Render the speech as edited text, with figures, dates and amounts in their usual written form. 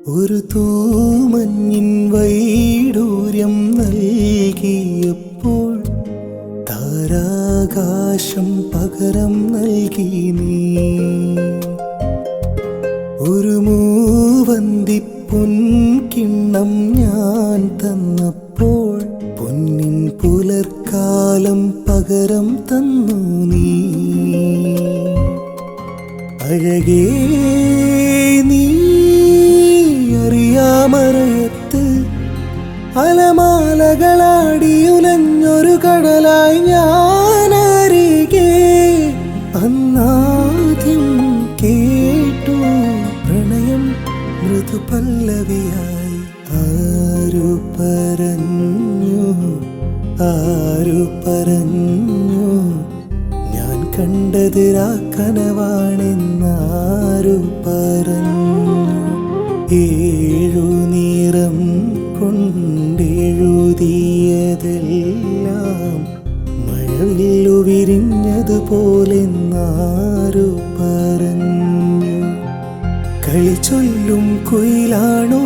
ഒരു തൂമഞ്ഞിൻ വൈഡൂര്യം നൽകിയപ്പോൾ താരാകാശം പകരം നൽകി നീ. ഒരു മൂവന്തി പൊൻകിണ്ണം ഞാൻ തന്നപ്പോൾ പൊന്നിൻ പുലർക്കാലം പകരം തന്നു നീ. അഴകേ നീ അറിയാമറയത്ത് അലമാലകളാടിയുലഞ്ഞൊരു കടലായി ഞാനരികെ അന്നാദ്യം കേട്ടു പ്രണയം മൃദുപല്ലവിയായി. ആരു പറഞ്ഞു ഞാൻ കണ്ടതിരാ കനവാണെന്നാരു പറഞ്ഞു. ഏഴു നിറം കൊണ്ടെഴുതിയതെല്ലാം മഴവില്ലു വിരിഞ്ഞതുപോലെന്നാരു പറഞ്ഞു. കളിച്ചൊല്ലും കുയിലാണോ